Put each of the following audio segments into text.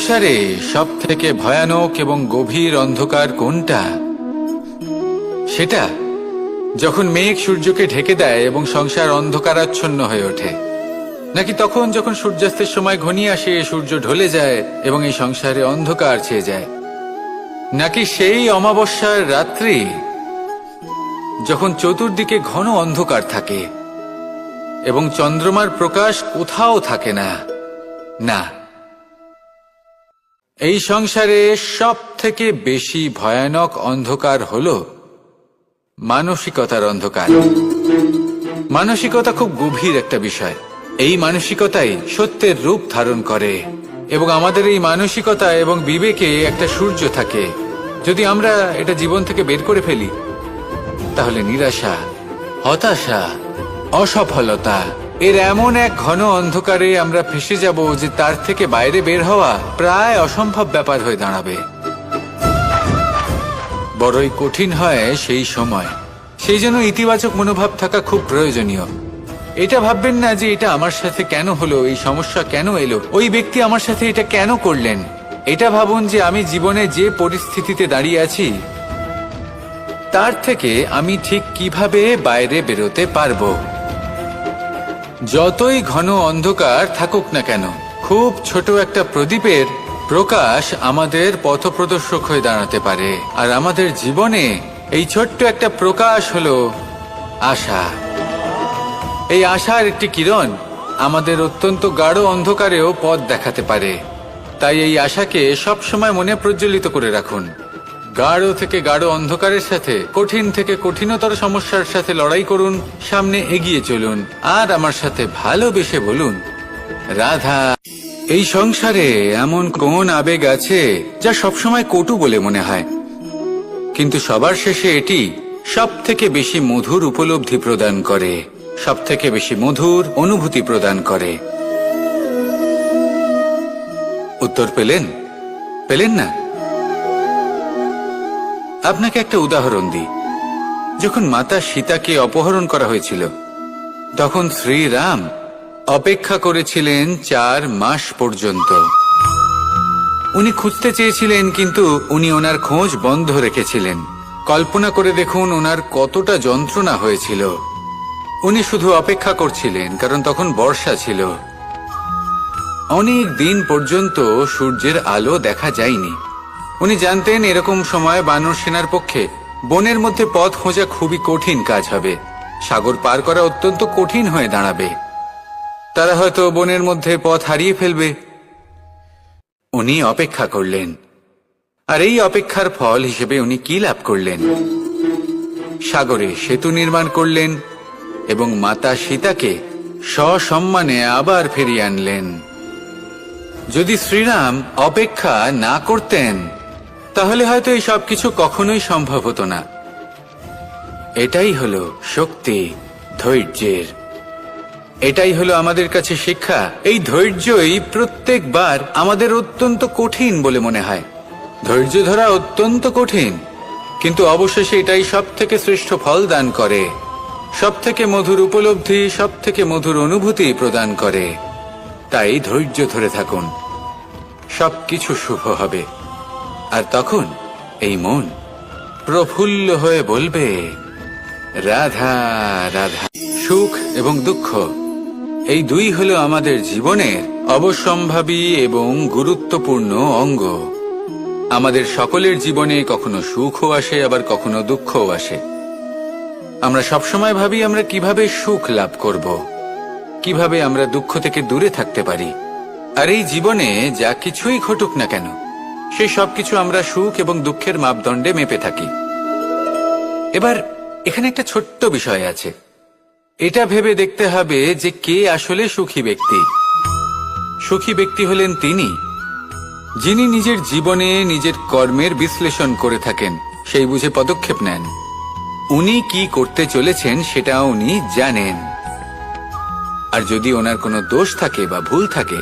সংসারে সব থেকে ভয়ানক এবং গভীর অন্ধকার কোনটা? সেটা যখন মেঘ সূর্যকে ঢেকে দেয় এবং সংসার অন্ধকারাচ্ছন্ন হয়ে ওঠে, নাকি তখন যখন সূর্যাস্তের সময় ঘনিয়ে আসে, সূর্য ঢলে যায় এবং এই সংসারে অন্ধকার ছেয়ে যায়, নাকি সেই অমাবস্যার রাত্রি যখন চতুর্দিকে ঘন অন্ধকার থাকে এবং চন্দ্রমার প্রকাশ কোথাও থাকে না? না, এই সংসারে সব থেকে বেশি ভয়ানক অন্ধকার হলো মানসিকতার অন্ধকার। মানসিকতা খুব গভীর একটা বিষয়। এই মানসিকতাই সত্যের রূপ ধারণ করে এবং আমাদের এই মানসিকতা এবং বিবেকে একটা সূর্য থাকে। যদি আমরা এটা জীবন থেকে বের করে ফেলি, তাহলে নিরাশা, হতাশা, অসফলতা এর এমন এক ঘন অন্ধকারে আমরা ফেসে যাব যে তার থেকে বাইরে বের হওয়া প্রায় অসম্ভব ব্যাপার হয়ে দাঁড়াবে। বড়ই কঠিন হয় সেই সময়। সেই জন্য ইতিবাচক মনোভাব থাকা খুব প্রয়োজনীয়। এটা ভাববেন না যে এটা আমার সাথে কেন হলো, এই সমস্যা কেন এলো, ওই ব্যক্তি আমার সাথে এটা কেন করলেন। এটা ভাবুন যে আমি জীবনে যে পরিস্থিতিতে দাঁড়িয়ে আছি তার থেকে আমি ঠিক কিভাবে বাইরে বেরোতে পারবো। যতই ঘন অন্ধকার থাকুক না কেন, খুব ছোট একটা প্রদীপের প্রকাশ আমাদের পথপ্রদর্শক হয়ে দাঁড়াতে পারে। আর আমাদের জীবনে এই ছোট্ট একটা প্রকাশ হলো আশা। এই আশার একটি কিরণ আমাদের অত্যন্ত গাঢ় অন্ধকারেও পথ দেখাতে পারে। তাই এই আশাকে সব সময় মনে প্রজ্বলিত করে রাখুন। গাঢ় থেকে গাঢ় অন্ধকারের সাথে, কঠিন থেকে কঠিনতর সমস্যার সাথে লড়াই করুন, সামনে এগিয়ে চলুন আর আমার সাথে ভালোবেসে বলুন, রাধা। এই সংসারে এমন কোন আবেগ আছে যা সবসময় কটু বলে মনে হয়, কিন্তু সবার শেষে এটি সব থেকে বেশি মধুর উপলব্ধি প্রদান করে, সব থেকে বেশি মধুর অনুভূতি প্রদান করে। উত্তর পেলেন না? আপনাকে একটা উদাহরণ দিই। যখন মাতা সীতাকে অপহরণ করা হয়েছিল, তখন শ্রীরাম অপেক্ষা করেছিলেন 4 মাস পর্যন্ত। উনি খুঁজতে চেয়েছিলেন, কিন্তু উনি ওনার খোঁজ বন্ধ রেখেছিলেন। কল্পনা করে দেখুন ওনার কতটা যন্ত্রণা হয়েছিল। উনি শুধু অপেক্ষা করছিলেন, কারণ তখন বর্ষা ছিল। অনেক দিন পর্যন্ত সূর্যের আলো দেখা যায়নি। উনি জানতেন এরকম সময় বানর সেনার পক্ষে বনের মধ্যে পথ খোঁজা খুবই কঠিন কাজ হবে। সাগর পার করা অত্যন্ত কঠিন হয়ে দাঁড়াবে। তারা হয়তো বনের মধ্যে পথ হারিয়ে ফেলবে। উনি অপেক্ষা করলেন, আর এই অপেক্ষার ফল হিসেবে উনি কি লাভ করলেন? সাগরে সেতু নির্মাণ করলেন এবং মাতা সীতাকে সসম্মানে আবার ফিরিয়ে আনলেন। যদি শ্রীরাম অপেক্ষা না করতেন, তাহলে হয়তো এই সবকিছু কখনোই সম্ভব হতো না। এটাই হলো শক্তি ধৈর্যের। এটাই হলো আমাদের কাছে শিক্ষা। এই ধৈর্যই প্রত্যেকবার আমাদের অত্যন্ত কঠিন বলে মনে হয়। ধৈর্য ধরা অত্যন্ত কঠিন, কিন্তু অবশেষে এটাই সব থেকে শ্রেষ্ঠ ফল দান করে, সব থেকে মধুর উপলব্ধি, সব থেকে মধুর অনুভূতি প্রদান করে। তাই ধৈর্য ধরে থাকুন, সবকিছু শুভ হবে। আর তখন এই মন প্রফুল্ল হয়ে বলবে, রাধা রাধা। সুখ এবং দুঃখ এই দুই হলো আমাদের জীবনের অবশ্যম্ভাবী এবং গুরুত্বপূর্ণ অঙ্গ। আমাদের সকলের জীবনে কখনো সুখও আসে, আবার কখনো দুঃখও আসে। আমরা সবসময় ভাবি আমরা কিভাবে সুখ লাভ করব, কিভাবে আমরা দুঃখ থেকে দূরে থাকতে পারি। আর এই জীবনে যা কিছুই ঘটুক না কেন, সেই সবকিছু আমরা সুখ এবং দুঃখের মাপদণ্ডে মেপে থাকি। এবার এখানে একটা ছোট্ট বিষয় আছে। এটা ভেবে দেখতে হবে যে কে আসলে সুখী ব্যক্তি। সুখী ব্যক্তি হলেন তিনি, যিনি নিজের জীবনে নিজের কর্মের বিশ্লেষণ করে থাকেন, সেই বুঝে পদক্ষেপ নেন। উনি কি করতে চলেছেন সেটা উনি জানেন। আর যদি ওনার কোনো দোষ থাকে বা ভুল থাকে,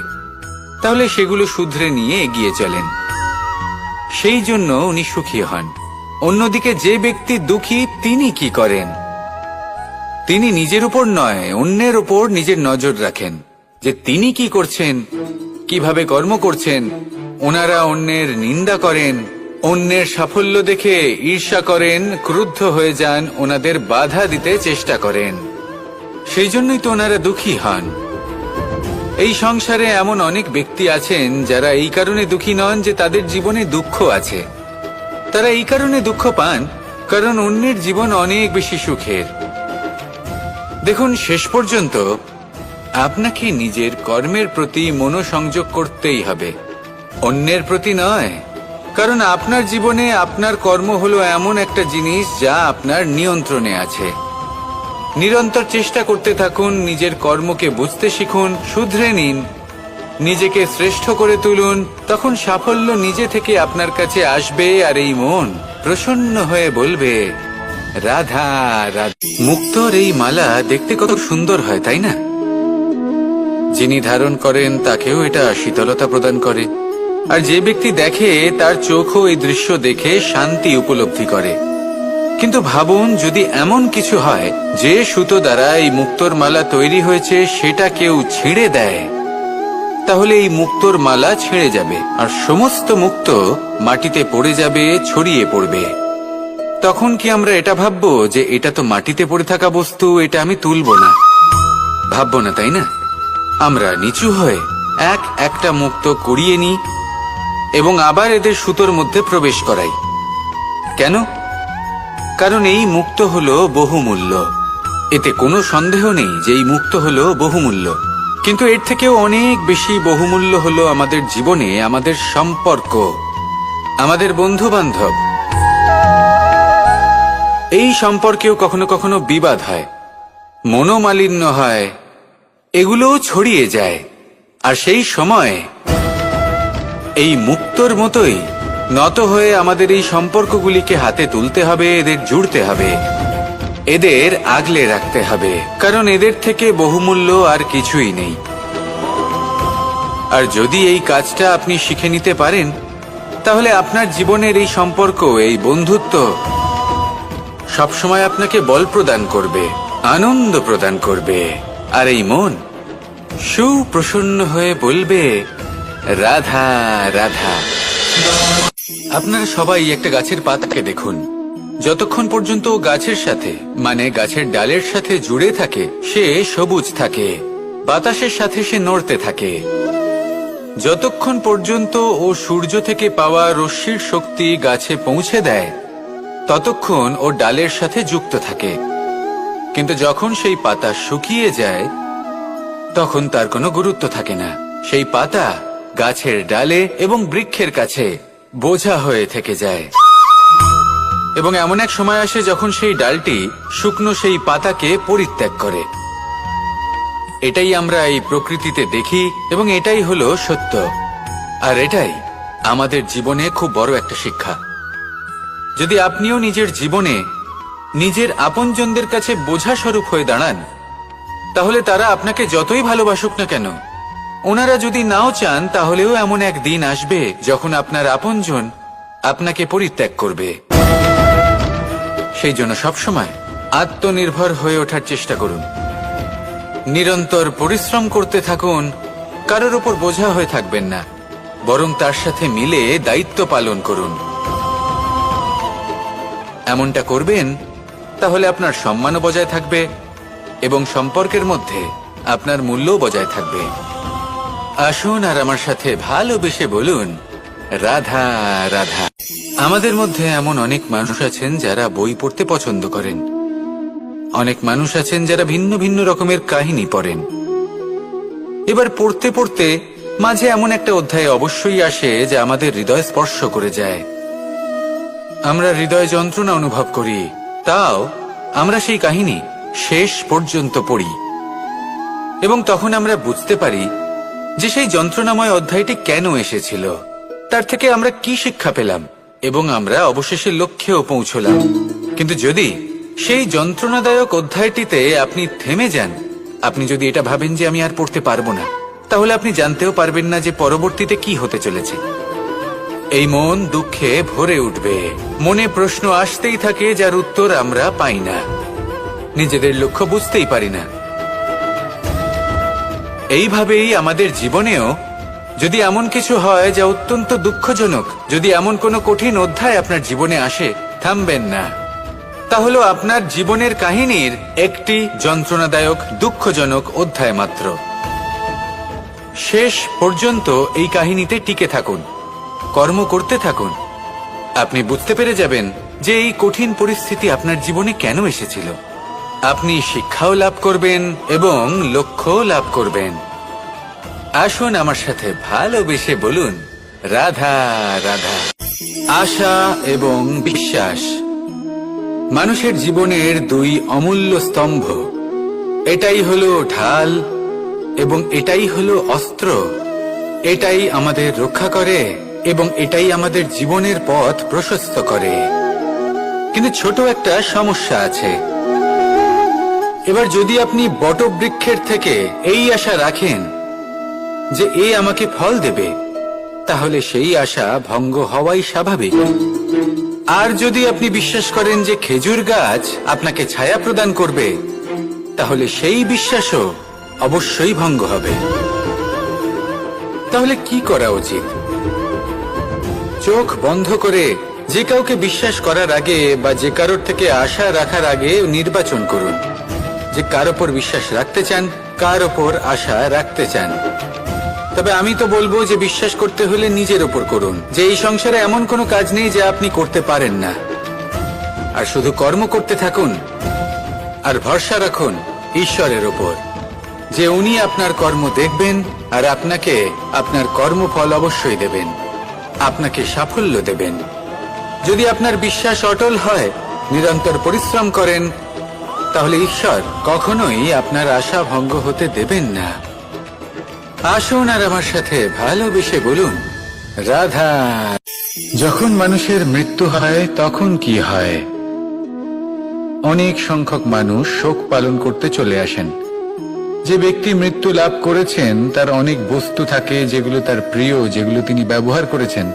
তাহলে সেগুলো শুধরে নিয়ে এগিয়ে চলেন। সেই জন্য উনি সুখী হন। অন্যদিকে যে ব্যক্তি দুঃখী, তিনি কি করেন? তিনি নিজের উপর নয়, অন্যের উপর নিজের নজর রাখেন, যে তিনি কি করছেন, কিভাবে কর্ম করছেন। ওনারা অন্যের নিন্দা করেন, অন্যের সাফল্য দেখে ঈর্ষা করেন, ক্রুদ্ধ হয়ে যান, ওনাদের বাধা দিতে চেষ্টা করেন। সেই জন্যই তো ওনারা দুঃখী হন। এই সংসারে এমন অনেক ব্যক্তি আছেন যারা এই কারণে দুঃখী নন যে তাদের জীবনে দুঃখ আছে। তারা এই কারণে দুঃখ পান কারণ অন্যের জীবন অনেক বেশি সুখের। দেখুন, শেষ পর্যন্ত আপনাকে নিজের কর্মের প্রতি মনোসংযোগ করতেই হবে, অন্যের প্রতি নয়। কারণ আপনার জীবনে আপনার কর্ম হলো এমন একটা জিনিস যা আপনার নিয়ন্ত্রণে আছে। নিরন্তর চেষ্টা করতে থাকুন, নিজের কর্মকে বুঝতে শিখুন, শুধরে নিন, নিজেকে শ্রেষ্ঠ করে তুলুন। তখন সাফল্য নিজে থেকে আপনার কাছে আসবে, আর এই মন প্রসন্ন হয়ে বলবে, রাধা রাধা। মুক্তোর এই মালা দেখতে কত সুন্দর হয়, তাই না? যিনি ধারণ করেন তাকেও এটা শীতলতা প্রদান করে, আর যে ব্যক্তি দেখে তার চোখও এই দৃশ্য দেখে শান্তি উপলব্ধি করে। কিন্তু ভাবুন, যদি এমন কিছু হয় যে সুতো দ্বারা এই মুক্তোর মালা তৈরি হয়েছে সেটা কেউ ছিঁড়ে দেয়, তাহলে এই মুক্তোর মালা ছিঁড়ে যাবে আর সমস্ত মুক্তো মাটিতে পড়ে যাবে, ছড়িয়ে পড়বে। তখন কি আমরা এটা ভাববো যে এটা তো মাটিতে পড়ে থাকা বস্তু, এটা আমি তুলবো না? ভাববো না, তাই না? আমরা নিচু হয়ে একটা মুক্তো কুড়িয়ে নিই এবং আবার এদের সুতোর মধ্যে প্রবেশ করাই। কেন? কারণ এই মুক্তো হলো বহুমূল্য। এতে কোনো সন্দেহ নেই যে এই মুক্তো হলো বহুমূল্য। কিন্তু এর থেকেও অনেক বেশি বহুমূল্য হলো আমাদের জীবনে আমাদের সম্পর্ক, আমাদের বন্ধু বান্ধব। এই সম্পর্কেও কখনো কখনো বিবাদ হয়, মনোমালিন্য হয়, এগুলোও ছড়িয়ে যায়। আর সেই সময় এই মুক্তোর মতোই নত হয়ে আমাদের এই সম্পর্কগুলিকে হাতে তুলতে হবে, এদের জুড়তে হবে, এদের আগলে রাখতে হবে, কারণ এদের থেকে বহুমূল্য আর কিছুই নেই। আর যদি এই কাজটা আপনি শিখে নিতে পারেন, তাহলে আপনার জীবনের এই সম্পর্ক, এই বন্ধুত্ব সবসময় আপনাকে বল প্রদান করবে, আনন্দ প্রদান করবে, আর এই মন সুপ্রসন্ন হয়ে বলবে, রাধা রাধা। আপনারা সবাই একটা গাছের পাতাকে দেখুন, যতক্ষণ পর্যন্ত গাছের সাথে, মানে গাছের ডালের সাথে জুড়ে থাকে, সে সবুজ থাকে, বাতাসের সাথে সে নড়তে থাকে। যতক্ষণ পর্যন্ত ও সূর্য থেকে পাওয়া রশ্মির শক্তি গাছে পৌঁছে দেয়, ততক্ষণ ও ডালের সাথে যুক্ত থাকে। কিন্তু যখন সেই পাতা শুকিয়ে যায়, তখন তার কোনো গুরুত্ব থাকে না। সেই পাতা গাছের ডালে এবং বৃক্ষের কাছে বোঝা হয়ে থেকে যায়। এবং এমন এক সময় আসে যখন সেই ডালটি শুকনো সেই পাতাকে পরিত্যাগ করে। এটাই আমরা এই প্রকৃতিতে দেখি এবং এটাই হলো সত্য। আর এটাই আমাদের জীবনে খুব বড় একটা শিক্ষা। যদি আপনিও নিজের জীবনে নিজের আপনজনদের কাছে বোঝা স্বরূপ হয়ে দাঁড়ান, তাহলে তারা আপনাকে যতই ভালোবাসুক না কেন, ওনারা যদি নাও চান, তাহলেও এমন এক দিন আসবে যখন আপনার আপনজন আপনাকে পরিত্যাগ করবে। সেই জন্য সবসময় আত্মনির্ভর হয়ে ওঠার চেষ্টা করুন, নিরন্তর পরিশ্রম করতে থাকুন, কারোর উপর বোঝা হয়ে থাকবেন না, বরং তার সাথে মিলে দায়িত্ব পালন করুন। এমনটা করবেন, তাহলে আপনার সম্মানও বজায় থাকবে এবং সম্পর্কের মধ্যে আপনার মূল্যও বজায় থাকবে। আসুন আর আমার সাথে ভালোবেসে বলুন, রাধা রাধা। আমাদের মধ্যে এমন অনেক মানুষ আছেন যারা বই পড়তে পছন্দ করেন, অনেক মানুষ আছেন যারা ভিন্ন ভিন্ন রকমের কাহিনী পড়েন। এবার পড়তে পড়তে মাঝে এমন একটা অধ্যায় অবশ্যই আসে যা আমাদের হৃদয় স্পর্শ করে যায়। আমরা হৃদয় যন্ত্রণা অনুভব করি, তাও আমরা সেই কাহিনী শেষ পর্যন্ত পড়ি এবং তখন আমরা বুঝতে পারি যে সেই যন্ত্রণাময় অধ্যায়টি কেন এসেছিল, তার থেকে আমরা কি শিক্ষা পেলাম এবং আমরা অবশেষে লক্ষ্যেও পৌঁছলাম। কিন্তু যদি সেই যন্ত্রণাদায়ক অধ্যায়টিতে আপনি থেমে যান, আপনি যদি এটা ভাবেন যে আমি আর পড়তে পারবো না, তাহলে আপনি জানতেও পারবেন না যে পরবর্তীতে কি হতে চলেছে। এই মন দুঃখে ভরে উঠবে, মনে প্রশ্ন আসতেই থাকে যার উত্তর আমরা পাই না, নিজেদের লক্ষ্য বুঝতেই পারি না। এইভাবেই আমাদের জীবনেও যদি এমন কিছু হয় যা অত্যন্ত দুঃখজনক, যদি এমন কোনো কঠিন অধ্যায় আপনার জীবনে আসে, থামবেন না। তা হলো আপনার জীবনের কাহিনীর একটি যন্ত্রণাদায়ক, দুঃখজনক অধ্যায় মাত্র। শেষ পর্যন্ত এই কাহিনীতে টিকে থাকুন, কর্ম করতে থাকুন। আপনি বুঝতে পেরে যাবেন যে এই কঠিন পরিস্থিতি আপনার জীবনে কেন এসেছিল। আপনি শিক্ষাও লাভ করবেন এবং লক্ষ্যও লাভ করবেন। আসুন আমার সাথে ভালোবেসে বলুন, রাধা রাধা। আশা এবং বিশ্বাস মানুষের জীবনের দুই অমূল্য স্তম্ভ। এটাই হলো ঢাল এবং এটাই হলো অস্ত্র। এটাই আমাদের রক্ষা করে এবং এটাই আমাদের জীবনের পথ প্রশস্ত করে। কিন্তু ছোট একটা সমস্যা আছে। এবার যদি আপনি বটবৃক্ষের থেকে এই আশা রাখেন যে এ আমাকে ফল দেবে, তাহলে সেই আশা ভঙ্গ হওয়াই স্বাভাবিক। আর যদি আপনি বিশ্বাস করেন যে খেজুর গাছ আপনাকে ছায়া প্রদান করবে, তাহলে সেই বিশ্বাসও অবশ্যই ভঙ্গ হবে। তাহলে কি করা উচিত? চোখ বন্ধ করে যে কাউকে বিশ্বাস করার আগে বা যে কারোর থেকে আশা রাখার আগে নির্বাচন করুন যে কার ওপর বিশ্বাস রাখতে চান, কার ওপর আশা রাখতে চান। তবে আমি তো বলবো যে বিশ্বাস করতে হলে নিজের ওপর করুন, যে এই সংসারে এমন কোনো কাজ নেই যা আপনি করতে পারেন না। আর শুধু কর্ম করতে থাকুন আর ভরসা রাখুন ঈশ্বরের ওপর, যে উনি আপনার কর্ম দেখবেন আর আপনাকে আপনার কর্মফল অবশ্যই দেবেন, আপনাকে সাফল্য দেবেন। যদি আপনার বিশ্বাস অটল হয়, নিরন্তর পরিশ্রম করেন, তাহলে ঈশ্বর কখনোই আপনার আশা ভঙ্গ হতে দেবেন না। আসুন আর আমার সাথে ভালোবেসে বলুন, রাধা। যখন মানুষের মৃত্যু হয় তখন কি হয়? অনেক সংখ্যক মানুষ শোক পালন করতে চলে আসেন। যে ব্যক্তি মৃত্যু লাভ করেছেন তার অনেক বস্তু থাকে যেগুলো তার প্রিয়, যেগুলো তিনি ব্যবহার করেছেন।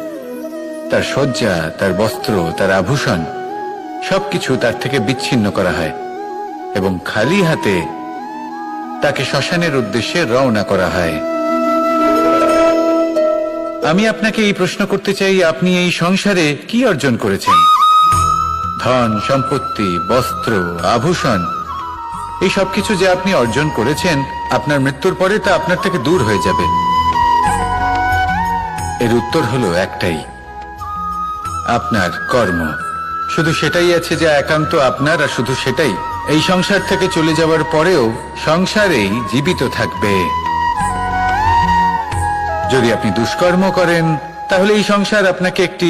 তার শয্যা, তার বস্ত্র, তার আভূষণ সবকিছু তার থেকে বিচ্ছিন্ন করা হয় এবং খালি হাতে তাকে শ্মশানের উদ্দেশ্যে রওনা করা হয়। আমি আপনাকে এই প্রশ্ন করতে চাই, আপনি এই সংসারে কি অর্জন করেছেন? ধন সম্পত্তি, বস্ত্র, আভূষণ, এই সবকিছু যে আপনি অর্জন করেছেন, আপনার মৃত্যুর পরে তা আপনার থেকে দূর হয়ে যাবে। এর উত্তর হলো একটাই, আপনার কর্ম। শুধু সেটাই আছে যা একান্ত আপনার, আর শুধু সেটাই এই সংসার থেকে চলে যাওয়ার পরেও সংসারেই জীবিত থাকবে। যদি আপনি দুষ্কর্ম করেন, তাহলে এই সংসার আপনাকে একটি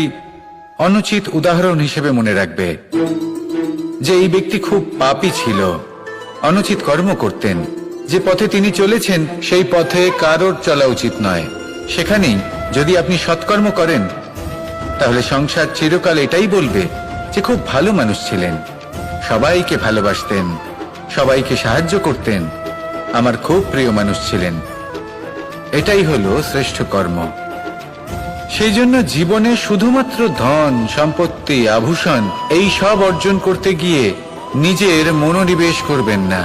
অনুচিত উদাহরণ হিসেবে মনে রাখবে যে এই ব্যক্তি খুব পাপী ছিল, অনুচিত কর্ম করতেন। যে পথে তিনি চলেছেন সেই পথে কারোর চলা উচিত নয়। সেখানেই যদি আপনি সৎকর্ম করেন, তাহলে সংসার চিরকাল এটাই বলবে যে খুব ভালো মানুষ ছিলেন, সবাইকে ভালোবাসতেন, সবাইকে সাহায্য করতেন, আমার খুব প্রিয় মানুষ ছিলেন। এটাই হলো শ্রেষ্ঠ কর্ম। সেই জন্য জীবনে শুধুমাত্র ধন সম্পত্তি, আভূষণ এই সব অর্জন করতে গিয়ে নিজের মনোনিবেশ করবেন না।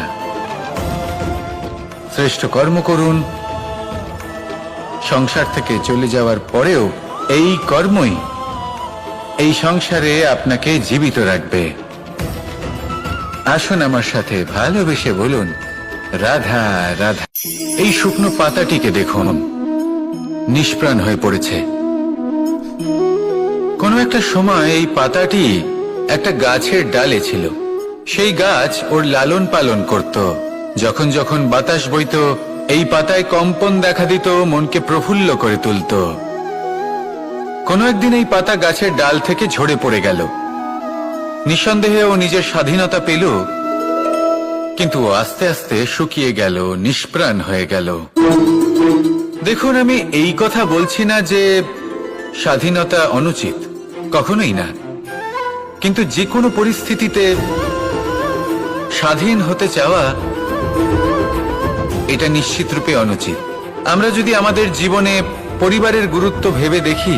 শ্রেষ্ঠ কর্ম করুন। সংসার থেকে চলে যাওয়ার পরেও এই কর্মই এই সংসারে আপনাকে জীবিত রাখবে। আসুন আমার সাথে ভালোবেসে বলুন, রাধা রাধা। এই শুকনো পাতাটিকে দেখুন, নিষ্প্রাণ হয়ে পড়েছে। কোনো একটা সময় এই পাতাটি একটা গাছের ডালে ছিল। সেই গাছ ওর লালন পালন করত। যখন যখন বাতাস বইত, এই পাতায় কম্পন দেখা দিত, মনকে প্রফুল্ল করে তুলত। কোনো একদিন এই পাতা গাছের ডাল থেকে ঝরে পড়ে গেল। নিঃসন্দেহে ও নিজের স্বাধীনতা পেল, কিন্তু আস্তে আস্তে শুকিয়ে গেল, নিষ্প্রাণ হয়ে গেল। দেখুন, আমি এই কথা বলছি না যে স্বাধীনতা অনুচিত, কখনোই না। কিন্তু যে কোনো পরিস্থিতিতে স্বাধীন হতে চাওয়া এটা নিশ্চিত রূপে অনুচিত। আমরা যদি আমাদের জীবনে পরিবারের গুরুত্ব ভেবে দেখি,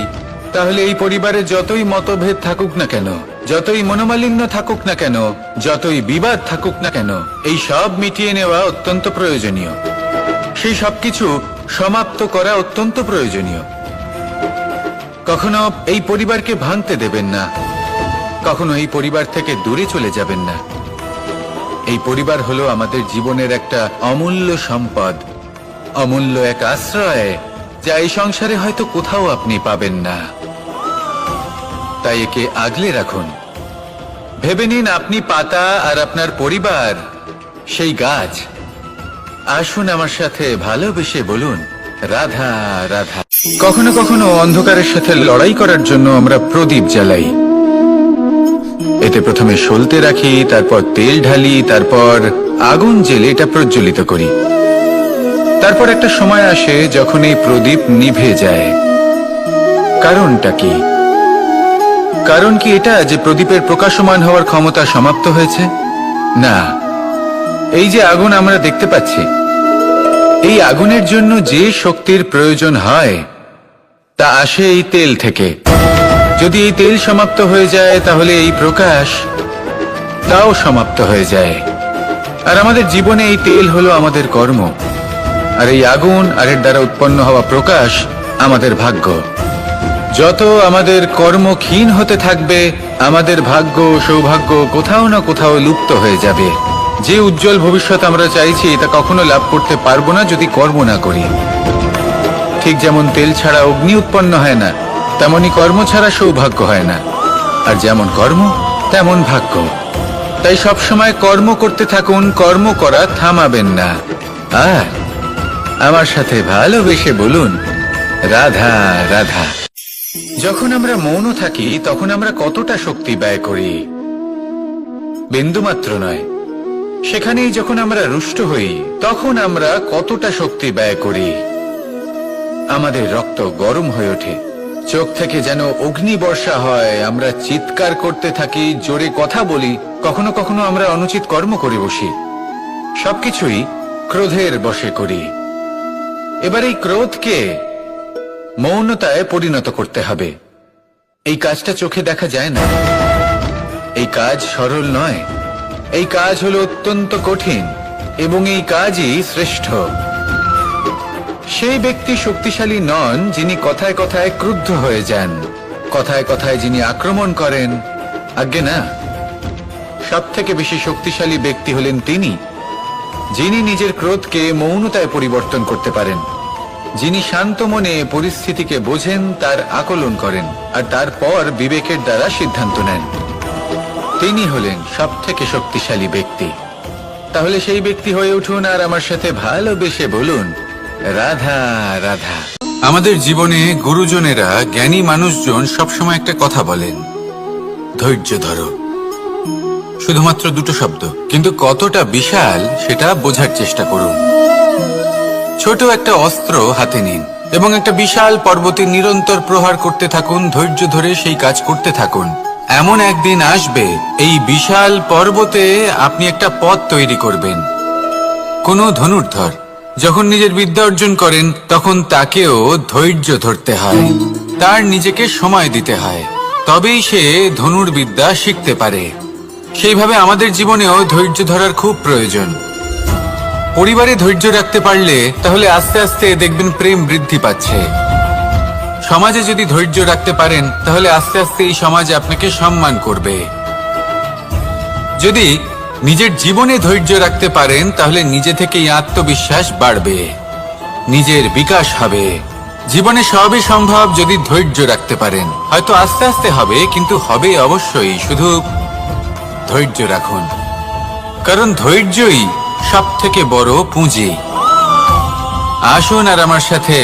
তাহলে এই পরিবারে যতই মতভেদ থাকুক না কেন, যতই মনোমালিন্য থাকুক না কেন, যতই বিবাদ থাকুক না কেন, এই সব মিটিয়ে নেওয়া অত্যন্ত প্রয়োজনীয়। সেই সবকিছু সমাপ্ত করা অত্যন্ত প্রয়োজনীয়। কখনো এই পরিবারকে ভাঙতে দেবেন না, কখনো এই পরিবার থেকে দূরে চলে যাবেন না। এই পরিবার হলো আমাদের জীবনের একটা অমূল্য সম্পদ, অমূল্য এক আশ্রয়, যা এই সংসারে হয়তো কোথাও আপনি পাবেন না। তাই একে আগলে রাখুন। ভেবে নিন আপনি পাতা আর আপনার পরিবার সেই গাছ। আসুন আমার সাথে ভালোবেসে বলুন, রাধা রাধা। কখনো কখনো অন্ধকারের সাথে লড়াই করার জন্য আমরা প্রদীপ জ্বালাই। এতে প্রথমে সলতে রাখি, তারপর তেল ঢালি, তারপর আগুন জ্বেলে এটা প্রজ্বলিত করি। তারপর একটা সময় আসে যখন এই প্রদীপ নিভে যায়। কারণটা কি? কারণ কি এটা যে প্রদীপের প্রকাশমান হওয়ার ক্ষমতা সমাপ্ত হয়েছে? না, এই যে আগুন আমরা দেখতে পাচ্ছি, এই আগুনের জন্য যে শক্তির প্রয়োজন হয় তা আসে এই তেল থেকে। যদি এই তেল সমাপ্ত হয়ে যায় তাহলে এই প্রকাশ তাও সমাপ্ত হয়ে যায়। আর আমাদের জীবনে এই তেল হলো আমাদের কর্ম, আর এই আগুন আর এর দ্বারা উৎপন্ন হওয়া প্রকাশ আমাদের ভাগ্য। যত আমাদের কর্ম ক্ষীণ হতে থাকবে, আমাদের ভাগ্য সৌভাগ্য কোথাও না কোথাও লুপ্ত হয়ে যাবে। যে উজ্জ্বল ভবিষ্যৎ আমরা চাইছি তা কখনো লাভ করতে পারবো না যদি কর্ম না করি। ঠিক যেমন তেল ছাড়া অগ্নি উৎপন্ন হয় না, তেমনি কর্ম ছাড়া সৌভাগ্য হয় না। আর যেমন কর্ম তেমন ভাগ্য। তাই সবসময় কর্ম করতে থাকুন, কর্ম করা থামাবেন না। আর আমার সাথে ভালোবেসে বলুন, রাধা রাধা। যখন আমরা মৌন থাকি তখন আমরা কতটা শক্তি ব্যয় করি, বিন্দুমাত্র নয়। সেখানেই যখন আমরা রুষ্ট হই তখন আমরা কতটা শক্তি ব্যয় করি। আমাদের রক্ত গরম হয়ে ওঠে, চোখ থেকে যেন অগ্নি বর্ষা হয়, আমরা চিৎকার করতে থাকি, জোরে কথা বলি, কখনো কখনো আমরা অনুচিত কর্ম করে বসি। সবকিছুই ক্রোধের বশে করি। এবার এই ক্রোধকে মৌনতায় পরিণত করতে হবে। এই কাজটা চোখে দেখা যায় না, এই কাজ সরল নয়, এই কাজ হলো অত্যন্ত কঠিন, এবং এই কাজই শ্রেষ্ঠ। সেই ব্যক্তি শক্তিশালী নন যিনি কথায় কথায় ক্রুদ্ধ হয়ে যান, কথায় কথায় যিনি আক্রমণ করেন। আজ্ঞে না, সব থেকে বেশি শক্তিশালী ব্যক্তি হলেন তিনি যিনি নিজের ক্রোধকে মৌনতায় পরিবর্তন করতে পারেন, যিনি শান্ত মনে পরিস্থিতিকে বোঝেন, তার আকলন করেন, আর তারপর বিবেকের দ্বারা সিদ্ধান্ত নেন। তিনি হলেন সব থেকে শক্তিশালী ব্যক্তি। তাহলে সেই ব্যক্তি হয়ে উঠুন আর আমার সাথে ভালোবেসে বলুন, রাধা রাধা। আমাদের জীবনে গুরুজনেরা, জ্ঞানী মানুষজন সবসময় একটা কথা বলেন, ধৈর্য ধরো। শুধুমাত্র দুটো শব্দ, কিন্তু কতটা বিশাল সেটা বোঝার চেষ্টা করুন। ছোট একটা অস্ত্র হাতে নিন এবং একটা বিশাল পর্বতে নিরন্তর প্রহার করতে থাকুন, ধৈর্য ধরে সেই কাজ করতে থাকুন। এমন একদিন আসবে এই বিশাল পর্বতে আপনি একটা পথ তৈরি করবেন। কোনো ধনুর্ধর যখন নিজের বিদ্যা অর্জন করেন তখন তাকেও ধৈর্য ধরতে হয়, তার নিজেকে সময় দিতে হয়, তবেই সে ধনুর্বিদ্যা শিখতে পারে। সেইভাবে আমাদের জীবনেও ধৈর্য ধরার খুব প্রয়োজন। পরিবারে ধৈর্য রাখতে পারলে তাহলে আস্তে আস্তে দেখবেন প্রেম বৃদ্ধি পাচ্ছে। সমাজে যদি ধৈর্য রাখতে পারেন তাহলে আস্তে আস্তে এই সমাজ আপনাকে সম্মান করবে। যদি নিজের জীবনে ধৈর্য রাখতে পারেন তাহলে নিজে থেকেই আত্মবিশ্বাস বাড়বে, নিজের বিকাশ হবে। জীবনে সবই সম্ভব যদি ধৈর্য রাখতে পারেন। হয়তো আস্তে আস্তে হবে, কিন্তু হবে অবশ্যই। শুধু ধৈর্য রাখুন, কারণ ধৈর্যই সব থেকে বড় পুঁজি। আসুন আর আমার সাথে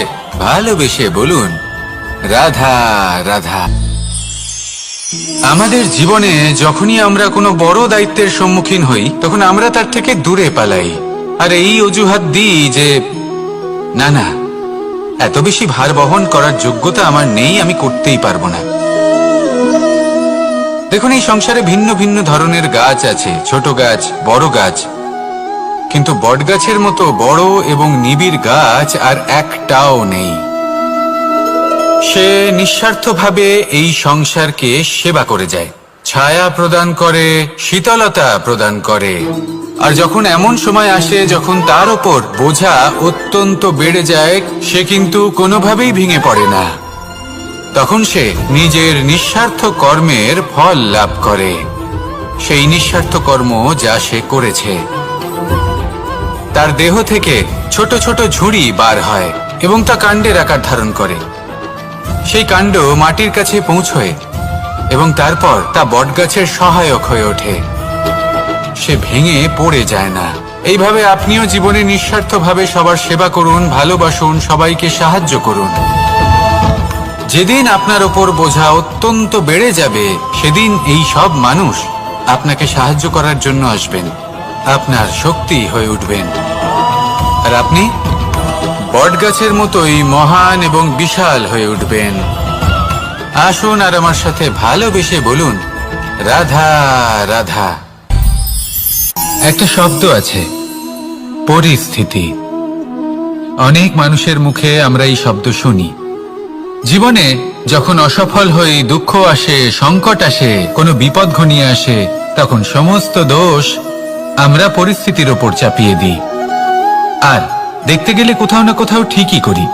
ভালোবেসে বলুন, রাধা রাধা। আমাদের জীবনে যখনই আমরা কোনো বড় দায়িত্বের সম্মুখীন হই তখন আমরা তার থেকে দূরে পালাই, আর এই অজুহাত দিই যে না না, এত বেশি ভার বহন করার যোগ্যতা আমার নেই, আমি করতেই পারবো না। দেখুন, এই সংসারে ভিন্ন ভিন্ন ধরনের গাছ আছে, ছোট গাছ, বড় গাছ, কিন্তু বটগাছের মতো বড় এবং নিবিড় গাছ আর একটাও নেই। সে নিঃস্বার্থভাবে এই সংসারকে সেবা করে যায়। ছায়া প্রদান করে, শীতলতা প্রদান করে। আর যখন এমন সময় আসে যখন তার ওপর বোঝা অত্যন্ত বেড়ে যায়, সে কিন্তু কোনোভাবেই ভেঙে পড়ে না। তখন সে নিজের নিঃস্বার্থ কর্মের ফল লাভ করে, সেই নিঃস্বার্থ কর্ম যা সে করেছে। তার দেহ থেকে ছোট ছোট ঝুড়ি বার হয় এবং তা কাণ্ডের আকার ধারণ করে। সেই কাণ্ড মাটির কাছে পৌঁছয় এবং তারপর তা বটগাছের সহায়ক হয়ে ওঠে। সে ভেঙে পড়ে যায় না। এইভাবে আপনিও জীবনে নিঃস্বার্থভাবে সবার সেবা করুন, ভালোবাসুন, সবাইকে সাহায্য করুন। যেদিন আপনার ওপর বোঝা অত্যন্ত বেড়ে যাবে, সেদিন এই সব মানুষ আপনাকে সাহায্য করার জন্য আসবেন, আপনার শক্তি হয়ে উঠবেন। আর আপনি বটগাছের মতোই মহান এবং বিশাল হয়ে উঠবেন। আসুন আর আমার সাথে ভালোবেসে বলুন, রাধা রাধা। একটা শব্দ আছে, পরিস্থিতি। অনেক মানুষের মুখে আমরা এই শব্দ শুনি। জীবনে যখন অসফল হই, দুঃখ আসে, সংকট আসে, কোনো বিপদ ঘনিয়ে আসে, তখন সমস্ত দোষ আমরা পরিস্থিতির ওপর চাপিয়ে দিই। আর দেখতে গেলে কোথাও না কোথাও ঠিকই করি।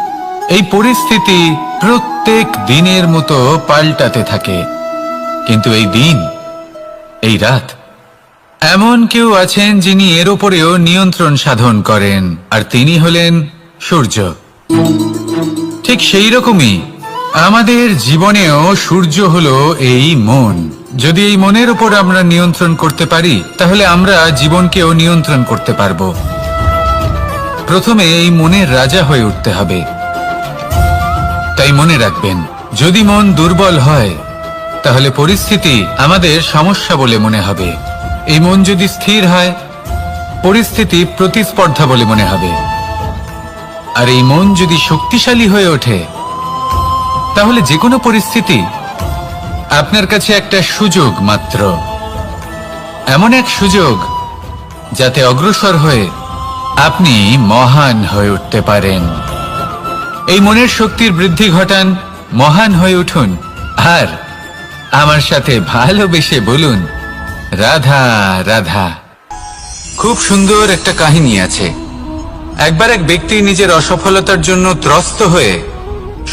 এই পরিস্থিতি প্রত্যেক দিনের মতো পাল্টাতে থাকে, কিন্তু এই দিন, এই রাত, এমন কেউ আছেন যিনি এর ওপরেও নিয়ন্ত্রণ সাধন করেন, আর তিনি হলেন সূর্য। ঠিক সেই রকমই আমাদের জীবনেও সূর্য হলো এই মন। যদি এই মনের উপর আমরা নিয়ন্ত্রণ করতে পারি, তাহলে আমরা জীবনকেও নিয়ন্ত্রণ করতে পারবো। প্রথমে এই মনের রাজা হয়ে উঠতে হবে। তাই মনে রাখবেন, যদি মন দুর্বল হয়, তাহলে পরিস্থিতি আমাদের সমস্যা বলে মনে হবে। এই মন যদি স্থির হয়, পরিস্থিতি প্রতিস্পর্ধা বলে মনে হবে। আর এই মন যদি শক্তিশালী হয়ে ওঠে, তাহলে যে কোনো পরিস্থিতি আপনার কাছে একটা সুযোগ মাত্র। এমন এক সুযোগ যাতে অগ্রসর হয়ে আপনি মহান হয়ে উঠতে পারেন। এই মনের শক্তির বৃদ্ধি ঘটান, মহান হয়ে উঠুন, আর আমার সাথে ভালোবেসে বলুন, রাধা রাধা। খুব সুন্দর একটা কাহিনী আছে। একবার এক ব্যক্তি নিজের অসফলতার জন্য ত্রস্ত হয়ে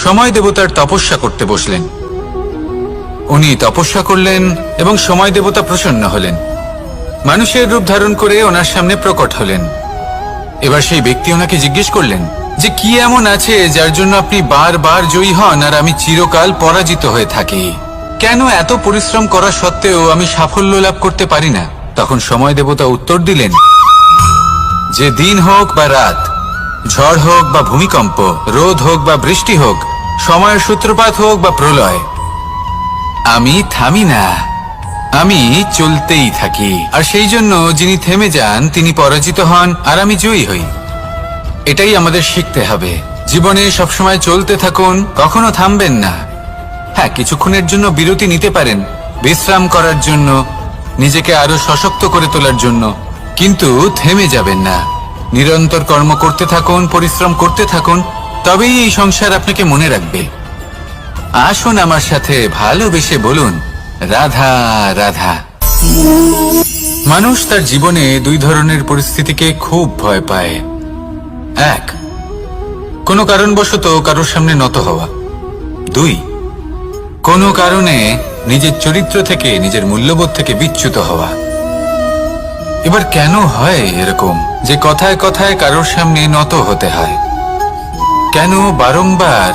সময় দেবতার তপস্যা করতে বসলেন। উনি তপস্যা করলেন এবং সময় দেবতা প্রসন্ন হলেন, মানুষের রূপ ধারণ করে ওনার সামনে প্রকট হলেন। এবার সেই ব্যক্তি ওনাকে জিজ্ঞেস করলেন যে কি এমন আছে যার জন্য আপনি বারবার জয়ী হন আর আমি চিরকাল পরাজিত হয়ে থাকি? কেন এত পরিশ্রম করা সত্ত্বেও আমি সাফল্য লাভ করতে পারি না? তখন সময় দেবতা উত্তর দিলেন যে দিন হোক বা রাত, ঝড় হোক বা ভূমিকম্প, রোদ হোক বা বৃষ্টি হোক, সময়ের সূত্রপাত হোক বা প্রলয়, আমি থামি না, আমি চলতেই থাকি। আর সেই জন্য যিনি থেমে যান তিনি পরাজিত হন আর আমি জয়ী হই। এটাই আমাদের শিখতে হবে। জীবনে সবসময় চলতে থাকুন, কখনো থামবেন না। হ্যাঁ, কিছুক্ষণের জন্য বিরতি নিতে পারেন, বিশ্রাম করার জন্য, নিজেকে আরো সশক্ত করে তোলার জন্য, কিন্তু থেমে যাবেন না। নিরন্তর কর্ম করতে থাকুন, পরিশ্রম করতে থাকুন, তবেই এই সংসার আপনাকে মনে রাখবে। আসুন আমার সাথে ভালোবেসে বলুন, রাধা রাধা। মানুষ তার জীবনে দুই ধরনের পরিস্থিতিকে খুব ভয় পায়। এক, কোনো কারণবশত কারোর সামনে নত হওয়া। দুই, কোনো কারণে নিজের চরিত্র থেকে, নিজের মূল্যবোধ থেকে বিচ্যুত হওয়া। এবার কেন হয় এরকম যে কথায় কথায় কারোর সামনে নত হতে হয়? কেন বারংবার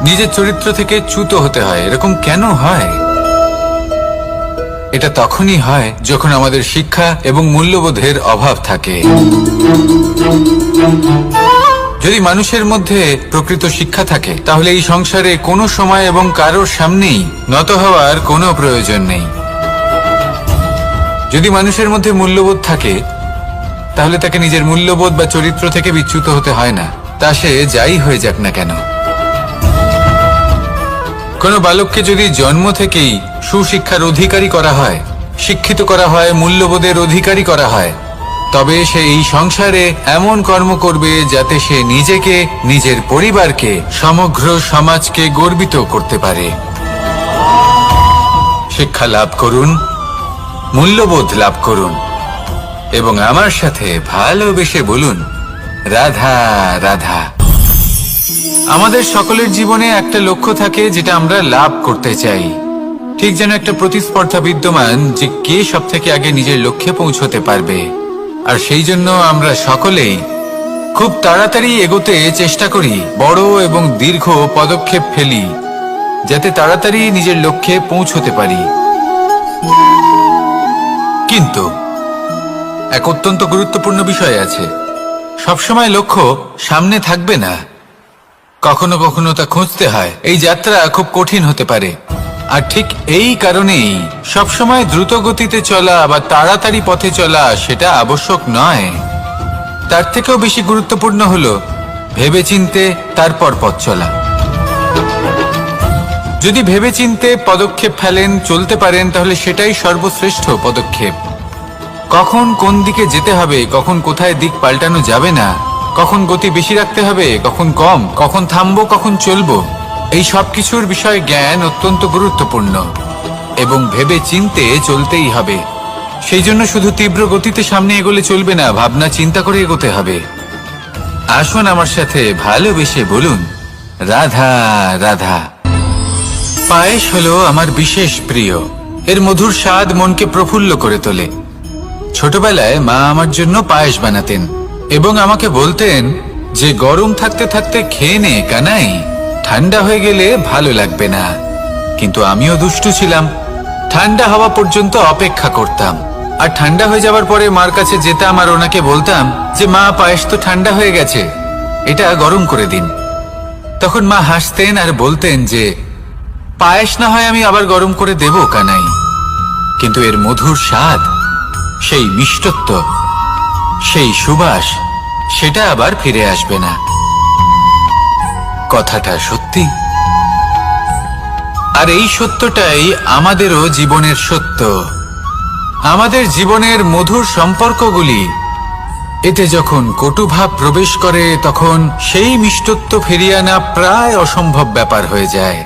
নিজের চরিত্র থেকে চ্যুত হতে হয়? এরকম কেন হয়? এটা তখনই হয় যখন আমাদের শিক্ষা এবং মূল্যবোধের অভাব থাকে। যদি মানুষের মধ্যে প্রকৃত শিক্ষা থাকে, তাহলে এই সংসারে কোনো সময় এবং কারোর সামনেই নত হওয়ার কোনো প্রয়োজন নেই। যদি মানুষের মধ্যে মূল্যবোধ থাকে, তাহলে তাকে নিজের মূল্যবোধ বা চরিত্র থেকে বিচ্যুত হতে হয় না, তা সে যাই হয়ে যাক না কেন। কোনো বালককে যদি জন্ম থেকেই সুশিক্ষার অধিকারী করা হয়, শিক্ষিত করা হয়, মূল্যবোধের অধিকারী করা হয়, তবে সে এই সংসারে এমন কর্ম করবে যাতে সে নিজেকে, নিজের পরিবারকে, সমগ্র সমাজকে গর্বিত করতে পারে। শিক্ষা লাভ করুন, মূল্যবোধ লাভ করুন এবং আমার সাথে ভালোবেসে বলুন, রাধা রাধা। আমাদের সকলের জীবনে একটা লক্ষ্য থাকে যেটা আমরা লাভ করতে চাই। ঠিক যেন একটা প্রতিস্পর্ধা বিদ্যমান যে কে সব থেকে আগে নিজের লক্ষ্যে পৌঁছতে পারবে। আর সেই জন্য আমরা সকলেই খুব তাড়াতাড়ি এগোতে চেষ্টা করি, বড় এবং দীর্ঘ পদক্ষেপ ফেলি যাতে তাড়াতাড়ি নিজের লক্ষ্যে পৌঁছতে পারি। কিন্তু এক অত্যন্ত গুরুত্বপূর্ণ বিষয় আছে, সবসময় লক্ষ্য সামনে থাকবে না, কখনো কখনো তা খুঁজতে হয়। এই যাত্রা খুব কঠিন হতে পারে, আর ঠিক এই কারণেই সবসময় দ্রুত গতিতে চলা বা তাড়াতাড়ি পথে চলা সেটা আবশ্যক নয়। তার থেকেও বেশি গুরুত্বপূর্ণ হলো ভেবেচিন্তে তারপর পথ চলা। যদি ভেবেচিন্তে পদক্ষেপ ফেলেন, চলতে পারেন, তাহলে সেটাই সর্বশ্রেষ্ঠ পদক্ষেপ। কখন কোন দিকে যেতে হবে, কখন কোথায় দিক পাল্টানো যাবে না, কখন গতি বেশি রাখতে হবে, কখন কম, কখন থামবো, কখন চলবো, এই সব কিছুর বিষয়ে জ্ঞান অত্যন্ত গুরুত্বপূর্ণ এবং ভেবে চিন্তে চলতেই হবে। সেই জন্য শুধু তীব্র গতিতে সামনে এগোলে চলবে না, ভাবনা চিন্তা করে এগোতে হবে। আসুন আমার সাথে ভালোবেসে বলুন, রাধা রাধা। পায়েস হলো আমার বিশেষ প্রিয়। এর মধুর স্বাদ মনকে প্রফুল্ল করে তোলে। ছোটবেলায় মা আমার জন্য পায়েস বানাতেন এবং আমাকে বলতেন যে গরম থাকতে থাকতে খেয়ে নে কানাই, ঠান্ডা হয়ে গেলে ভালো লাগবে না। কিন্তু আমিও দুষ্টু ছিলাম, ঠান্ডা হওয়া পর্যন্ত অপেক্ষা করতাম, আর ঠান্ডা হয়ে যাওয়ার পরে মার কাছে যেতাম আর ওনাকে বলতাম যে মা, পায়েস তো ঠান্ডা হয়ে গেছে, এটা গরম করে দিন। তখন মা হাসতেন আর বলতেন যে পায়েস না হয় আমি আবার গরম করে দেব কানাই, কিন্তু এর মধুর স্বাদ, সেই মিষ্টত্ব, সেই সুবাস, সেটা আবার ফিরে আসবে না। কথাটা সত্যি, আর এই সত্যটাই আমাদেরও জীবনের সত্য। আমাদের জীবনের মধুর সম্পর্কগুলি, এতে যখন কটুভাব প্রবেশ করে তখন সেই মিষ্টত্ব ফিরিয়ে আনা প্রায় অসম্ভব ব্যাপার হয়ে যায়।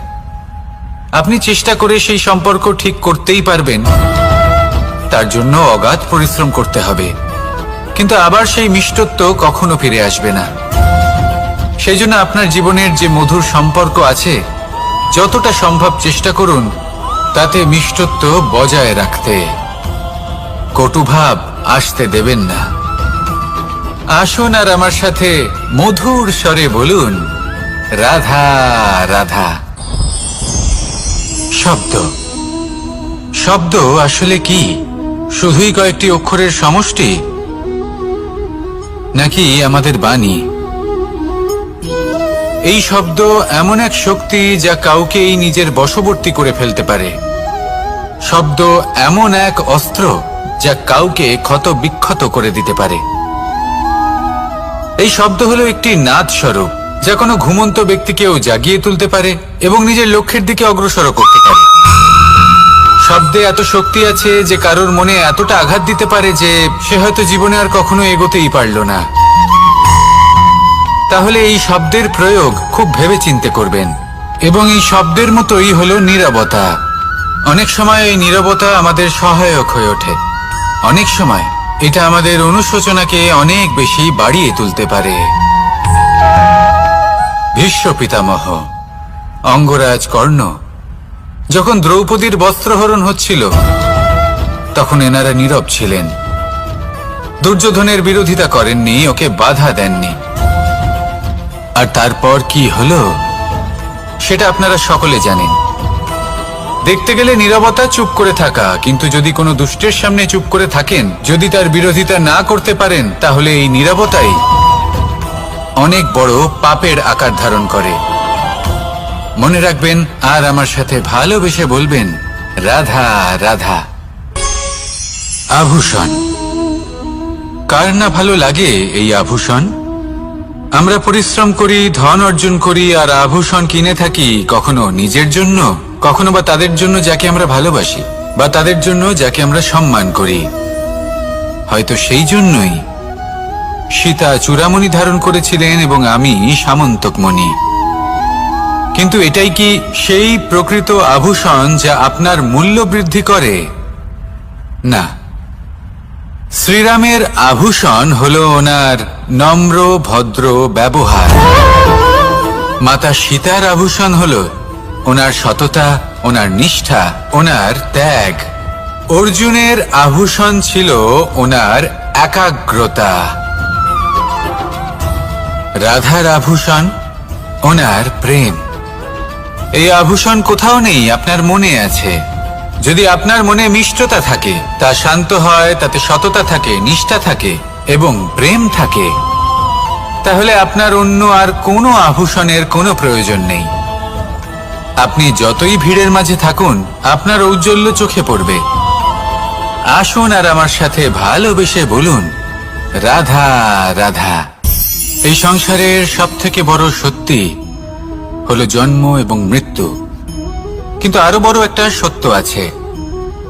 আপনি চেষ্টা করে সেই সম্পর্ক ঠিক করতেই পারবেন, তার জন্য অগাধ পরিশ্রম করতে হবে, কিন্তু আবার সেই মিষ্টত্ব কখনো ফিরে আসবে না। সেই জন্য আপনার জীবনের যে মধুর সম্পর্ক আছে, যতটা সম্ভব চেষ্টা করুন তাতে মিষ্টত্ব বজায় রাখতে। কটুভাব আসতে দেবেন না। আসুন আর আমার সাথে মধুর স্বরে বলুন, রাধা রাধা। শব্দ, শব্দ আসলে কি? শুধুই কয়েকটি অক্ষরের সমষ্টি, নাকি আমাদের বাণী? এই শব্দ এমন এক শক্তি যা কাউকেই নিজের বশবর্তী করে ফেলতে পারে। শব্দ এমন এক অস্ত্র যা কাউকে ক্ষত বিক্ষত করে দিতে পারে। এই শব্দ হলো একটি নাদ স্বরূপ যা কোনো ঘুমন্ত ব্যক্তিকেও জাগিয়ে তুলতে পারে এবং নিজের লক্ষ্যের দিকে অগ্রসর করতে পারে। শব্দে এত শক্তি আছে যে কারোর মনে এতটা আঘাত দিতে পারে যে সে হয়তো জীবনে আর কখনো এগোতেই পারল না। তাহলে এই শব্দের প্রয়োগ খুব ভেবেচিন্তে করবেন। এবং এই শব্দের মতোই হলো নীরবতা। অনেক সময় এই নীরবতা আমাদের সহায়ক হয়ে ওঠে, অনেক সময় এটা আমাদের অনুশোচনাকে অনেক বেশি বাড়িয়ে তুলতে পারে। ভীষ্ম পিতামহ, অঙ্গরাজ কর্ণ, যখন দ্রৌপদীর বস্ত্রহরণ হচ্ছিল তখন এনারা নীরব ছিলেন। দুর্যোধনের বিরোধিতা করেননি, ওকে বাধা দেননি। আর তারপর কি হলো সেটা আপনারা সকলে জানেন। দেখতে গেলে নীরবতা চুপ করে থাকা, কিন্তু যদি কোনো দুষ্টের সামনে চুপ করে থাকেন, যদি তার বিরোধিতা না করতে পারেন, তাহলে এই নীরবতাই অনেক বড় পাপের আকার ধারণ করে। মনে রাখবেন আর আমার সাথে ভালোবেসে বলবেন, রাধা রাধা। আভূষণ, কার না ভালো লাগে এই আভূষণ? আমরা পরিশ্রম করি, ধন অর্জন করি আর আভূষণ কিনে থাকি, কখনো নিজের জন্য, কখনো বা তাদের জন্য যাকে আমরা ভালোবাসি, বা তাদের জন্য যাকে আমরা সম্মান করি। হয়তো সেই জন্যই সীতা চূড়ামণি ধারণ করেছিলেন এবং আমি সামন্তকমণি। কিন্তু এটাই কি সেই প্রকৃত আভূষণ যা আপনার মূল্য বৃদ্ধি করে? না, শ্রীরামের আভূষণ হলো ওনার নম্র ভদ্র ব্যবহার। মাতা সীতার আভূষণ হলো ওনার সততা, ওনার নিষ্ঠা, ওনার ত্যাগ। অর্জুনের আভূষণ ছিল ওনার একাগ্রতা। রাধার আভূষণ ওনার প্রেম। এই আভূষণ কোথাও নেই, আপনার মনে আছে। যদি আপনার মনে মিষ্টতা থাকে, তা শান্ত হয়, তাতে সততা থাকে, নিষ্ঠা থাকে এবং প্রেম থাকে, তাহলে আপনার অন্য আর কোনো আভূষণের কোনো প্রয়োজন নেই। আপনি যতই ভিড়ের মাঝে থাকুন, আপনার ঔজ্জ্বল্য চোখে পড়বে। আসুন আর আমার সাথে ভালোবেসে বলুন, রাধা রাধা। এই সংসারের সবথেকে বড় সত্যি হলো জন্ম এবং মৃত্যু, কিন্তু আরো বড় একটা সত্য আছে,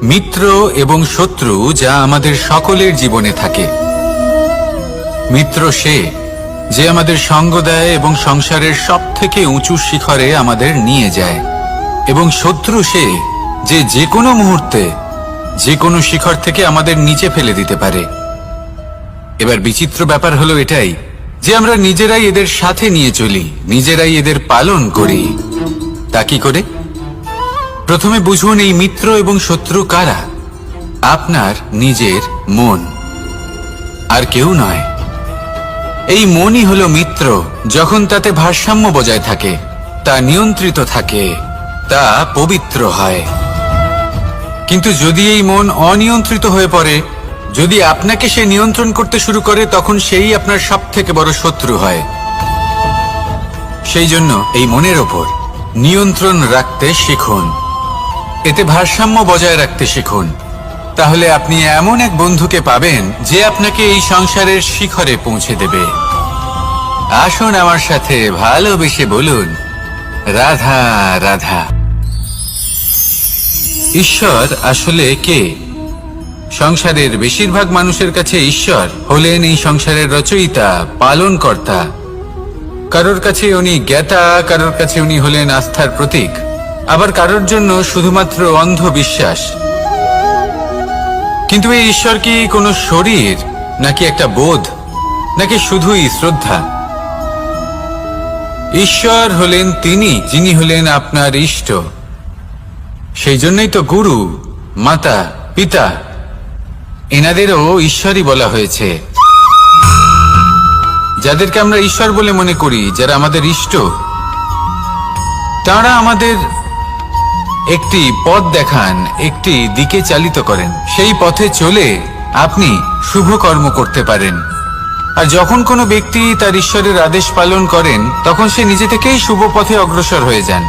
মিত্র এবং শত্রু, যা আমাদের সকলের জীবনে থাকে। মিত্র সে যে আমাদের সঙ্গ দেয় এবং সংসারের সবথেকে উঁচু শিখরে আমাদের নিয়ে যায়, এবং শত্রু সে যে যে কোনো মুহূর্তে যে কোনো শিখর থেকে আমাদের নিচে ফেলে দিতে পারে। এবার বিচিত্র ব্যাপার হলো এটাই যে আমরা নিজেরাই এদের সাথে নিয়ে চলি, নিজেরাই এদের পালন করি। তা কি করে? প্রথমে বুঝুন এই মিত্র এবং শত্রু কারা। আপনার নিজের মন, আর কেউ নয়। এই মনই হলো মিত্র যখন তাতে ভারসাম্য বজায় থাকে, তা নিয়ন্ত্রিত থাকে, তা পবিত্র হয়। কিন্তু যদি এই মন অনিয়ন্ত্রিত হয়ে পড়ে, যদি আপনাকে সে নিয়ন্ত্রণ করতে শুরু করে, তখন সেই আপনার সবথেকে বড় শত্রু হয়। সেই জন্য এই মনের ওপর নিয়ন্ত্রণ রাখতে শিখুন, এতে ভারসাম্য বজায় রাখতে শিখুন। তাহলে আপনি এমন এক বন্ধুকে পাবেন যে আপনাকে এই সংসারের শিখরে পৌঁছে দেবে। আসুন আমার সাথে ভালোবেসে বলুন, রাধা রাধা। ঈশ্বর আসলে কে? সংসারের বেশিরভাগ মানুষের কাছে ঈশ্বর হলেন এই সংসারের রচয়িতা, পালনকর্তা। কারোর কাছে উনি জ্ঞাতা, কারোর কাছে উনি হলেন আস্থার প্রতীক, আবার কারোর জন্য শুধুমাত্র অন্ধ বিশ্বাস। কিন্তু এই ঈশ্বর কি কোনো শরীর, নাকি একটা বোধ, নাকি শুধুই শ্রদ্ধা? ঈশ্বর হলেন তিনি যিনি হলেন আপনার ইষ্ট। সেই জন্যই তো গুরু, মাতা, পিতা এনাদেরও ঈশ্বরই বলা হয়েছে। যাদেরকে আমরা ঈশ্বর বলে মনে করি, যারা আমাদের ইষ্ট, তারা আমাদের একটি পথ দেখান, একটি দিকে চালিত করেন। সেই পথে চলে আপনি শুভ কর্ম করতে পারেন। আর যখন কোনো ব্যক্তি তার ঈশ্বরের আদেশ পালন করেন, তখন সে নিজে থেকেই শুভ পথে অগ্রসর হয়ে যান।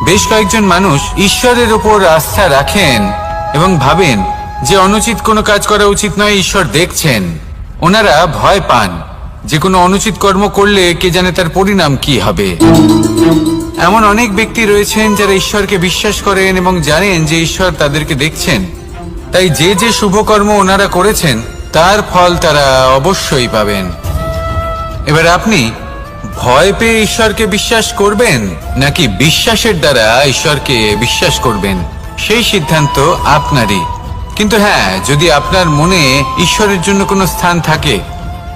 বেশ কয়েকজন মানুষ ঈশ্বরের ওপর আস্থা রাখেন এবং ভাবেন যে অনুচিত কোনো কাজ করা উচিত নয়, ঈশ্বর দেখছেন। ওনারা ভয় পান যে কোনো অনুচিত কর্ম করলে কে জানে তার পরিণাম কি হবে। এমন অনেক ব্যক্তি রয়েছেন যারা ঈশ্বরকে বিশ্বাস করেন এবং জানেন যে ঈশ্বর তাদেরকে দেখছেন, তাই যে যে শুভ কর্ম ওনারা করেছেন তার ফল তারা অবশ্যই পাবেন। এবার আপনি ভয় পেয়ে ঈশ্বরকে বিশ্বাস করবেন, নাকি বিশ্বাসের দ্বারা ঈশ্বরকে বিশ্বাস করবেন, সেই সিদ্ধান্ত আপনারই। কিন্তু হ্যাঁ, যদি আপনার মনে ঈশ্বরের জন্য কোনো স্থান থাকে,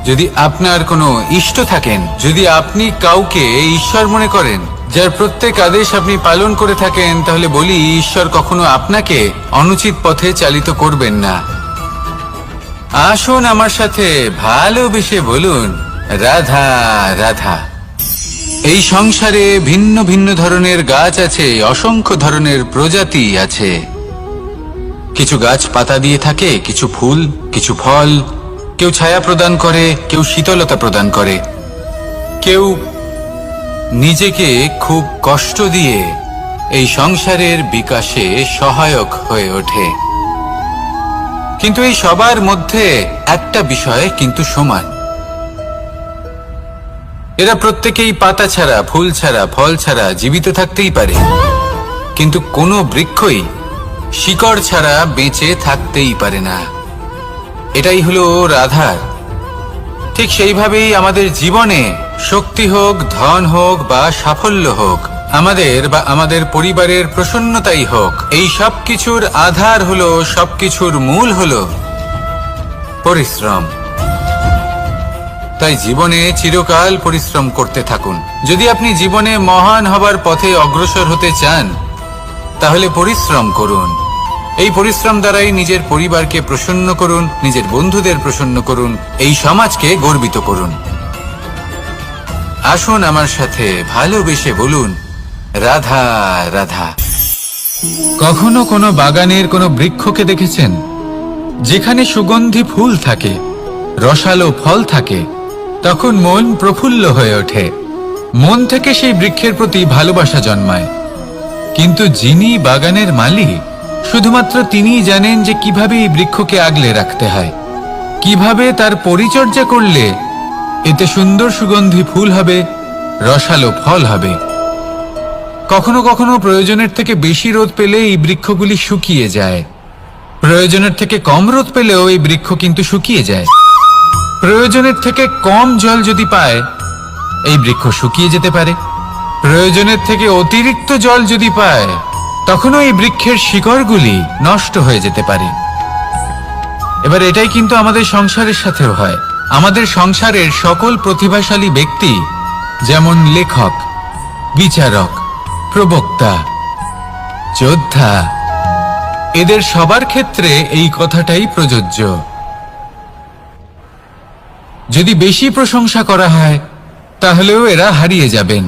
যদি আপনার কোনো ইষ্ট থাকেন, যদি আপনি কাউকে ঈশ্বর মনে করেন, যার প্রত্যেক আদেশ আপনি পালন করে থাকেন, তাহলে বলি, ঈশ্বর কখনো আপনাকে অনুচিত পথে চালিত করবেন না। আসুন আমার সাথে ভালোবেসে বলুন, রাধা রাধা। এই সংসারে ভিন্ন ভিন্ন ধরনের গাছ আছে, অসংখ্য ধরনের প্রজাতি আছে। কিছু গাছ পাতা দিয়ে থাকে, কিছু ফুল, কিছু ফল। কেউ ছায়া প্রদান করে, কেউ শীতলতা প্রদান করে, কেউ নিজেকে খুব কষ্ট দিয়ে এই সংসারের বিকাশে সহায়ক হয়ে ওঠে। কিন্তু এই সবার মধ্যে একটা বিষয় কিন্তু সমান, এরা প্রত্যেকেই পাতা ছাড়া, ফুল ছাড়া, ফল ছাড়া জীবিত থাকতেই পারে, কিন্তু কোনো বৃক্ষই শিকড় ছাড়া বেঁচে থাকতেই পারে না। এটাই হলো রাধার। ঠিক সেইভাবেই আমাদের জীবনে শক্তি হোক, ধন হোক বা সাফল্য হোক, আমাদের বা আমাদের পরিবারের প্রসন্নতাই হোক, এই সব কিছুর আধার হলো, সবকিছুর মূল হলো পরিশ্রম। তাই জীবনে চিরকাল পরিশ্রম করতে থাকুন। যদি আপনি জীবনে মহান হবার পথে অগ্রসর হতে চান, তাহলে পরিশ্রম করুন। এই পরিশ্রম দ্বারাই নিজের পরিবারকে প্রসন্ন করুন, নিজের বন্ধুদের প্রসন্ন করুন, এই সমাজকে গর্বিত করুন। আসুন আমার সাথে ভালোবেসে বলুন, রাধা রাধা। কখনো কোনো বাগানের কোনো বৃক্ষকে দেখেছেন যেখানে সুগন্ধি ফুল থাকে, রসালো ফল থাকে? তখন মন প্রফুল্ল হয়ে ওঠে, মন থেকে সেই বৃক্ষের প্রতি ভালোবাসা জন্মায়। কিন্তু যিনি বাগানের মালিক, শুধুমাত্র তিনিই জানেন যে কিভাবে এই বৃক্ষকে আগলে রাখতে হয়, কিভাবে তার পরিচর্যা করলে এতে সুন্দর সুগন্ধি ফুল হবে, রসালো ফল হবে। কখনো কখনো প্রয়োজনের থেকে বেশি রোদ পেলে এই বৃক্ষগুলি শুকিয়ে যায়, প্রয়োজনের থেকে কম রোদ পেলেও এই বৃক্ষ কিন্তু শুকিয়ে যায়। প্রয়োজনের থেকে কম জল যদি পায়, এই বৃক্ষ শুকিয়ে যেতে পারে। প্রয়োজনের থেকে অতিরিক্ত জল যদি পায়, তখনও এই বৃক্ষের শিকড়গুলি নষ্ট হয়ে যেতে পারে। এবার এটাই কিন্তু আমাদের সংসারের সাথেও হয়। আমাদের সংসারের সকল প্রতিভাশালী ব্যক্তি, যেমন লেখক, বিচারক, প্রবক্তা, যোদ্ধা, এদের সবার ক্ষেত্রে এই কথাটাই প্রযোজ্য। যদি বেশি প্রশংসা করা হয়, তাহলেও এরা হারিয়ে যাবেন।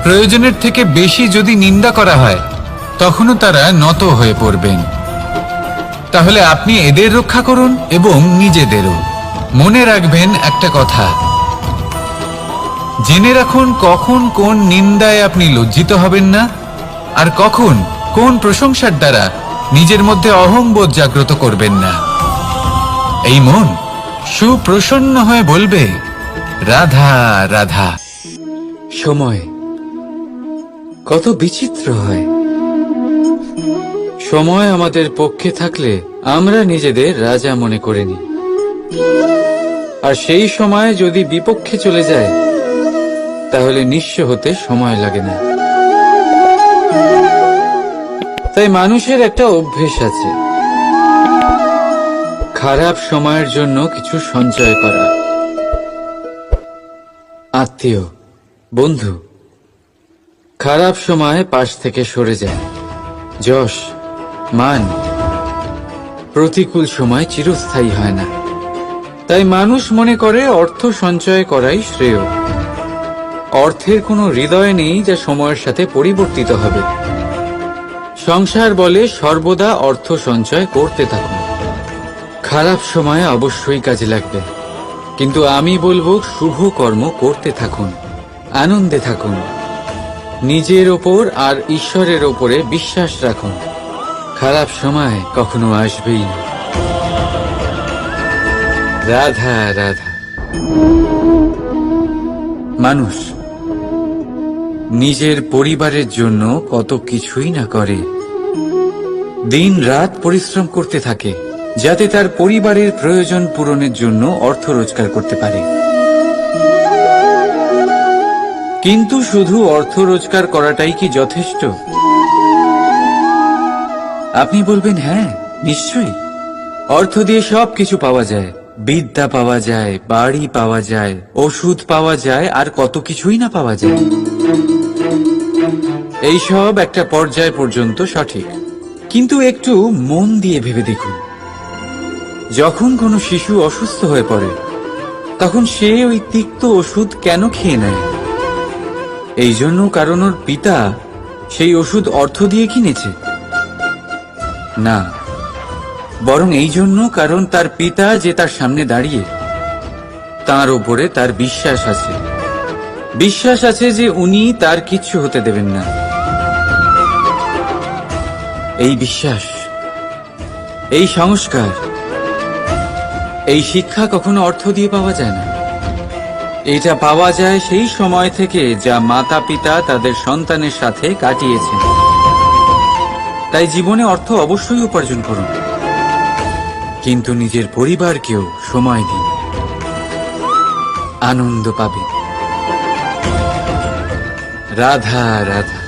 প্রয়োজনের থেকে বেশি যদি নিন্দা করা হয়, তখনও তারা নত হয়ে পড়বেন। তাহলে আপনি এদের রক্ষা করুন এবং নিজেদেরও। মনে রাখবেন একটা কথা, জেনে রাখুন কখন কোন নিন্দায় আপনি লজ্জিত হবেন না, আর কখন কোন প্রশংসার দ্বারা নিজের মধ্যে অহংবোধ জাগ্রত করবেন না। এই মন সুপ্রসন্ন হয়ে বলবে, রাধা রাধা। সময় কত বিচিত্র হয়। সময় আমাদের পক্ষে থাকলে আমরা নিজেদের রাজা মনে করে নিই, আর সেই সময় যদি বিপক্ষে চলে যায়, তাহলে নিঃস্ব হতে সময় লাগে না। তাই মানুষের একটা অভ্যেস আছে, খারাপ সময়ের জন্য কিছু সঞ্চয় করা। আত্মীয়, বন্ধু খারাপ সময় পাশ থেকে সরে যায়। যশ, মান প্রতিকূল সময় চিরস্থায়ী হয় না। তাই মানুষ মনে করে অর্থ সঞ্চয় করাই শ্রেয়। অর্থের কোনো হৃদয় নেই যা সময়ের সাথে পরিবর্তিত হবে। সংসার বলে সর্বদা অর্থ সঞ্চয় করতে থাকুন। খারাপ সময়ে অবশ্যই কাজে লাগবে, কিন্তু আমি বলবো শুভ কর্ম করতে থাকুন, আনন্দে থাকুন, নিজের ওপর আর ঈশ্বরের ওপরে বিশ্বাস রাখুন। খারাপ সময় কখনো আসবেই না। রাধা রাধা। মানুষ নিজের পরিবারের জন্য কত কিছুই না করে, দিন রাত পরিশ্রম করতে থাকে, যাতে তার পরিবারের প্রয়োজন পূরণের জন্য অর্থ রোজগার করতে পারে। কিন্তু শুধু অর্থ রোজগার করাটাই কি যথেষ্ট? আপনি বলবেন, হ্যাঁ নিশ্চয়ই, অর্থ দিয়ে সব কিছু পাওয়া যায়, বিদ্যা পাওয়া যায়, বাড়ি পাওয়া যায়, ওষুধ পাওয়া যায়, আর কত কিছুই না পাওয়া যায়। এইসব একটা পর্যায় পর্যন্ত সঠিক, কিন্তু একটু মন দিয়ে ভেবে দেখুন, যখন কোনো শিশু অসুস্থ হয়ে পড়ে, তখন সে ওই তিক্ত ওষুধ কেন খেয়ে নেয়? এই জন্য কারণ ওর পিতা সেই ওষুধ অর্থ দিয়ে কিনেছে? না, বরং এই জন্য কারণ তার পিতা যে তার সামনে দাঁড়িয়ে, তার উপরে তার বিশ্বাস আছে। বিশ্বাস আছে যে উনি তার কিচ্ছু হতে দেবেন না। এই বিশ্বাস, এই সংস্কার, এই শিক্ষা কখনো অর্থ দিয়ে পাওয়া যায় না। এটা পাওয়া যায় সেই সময় থেকে যা মাতা পিতা তাদের সন্তানের সাথে কাটিয়েছেন। তাই জীবনে অর্থ অবশ্যই উপার্জন করুন, কিন্তু নিজের পরিবারকেও সময় দিন, আনন্দ পাবেন। রাধা রাধা।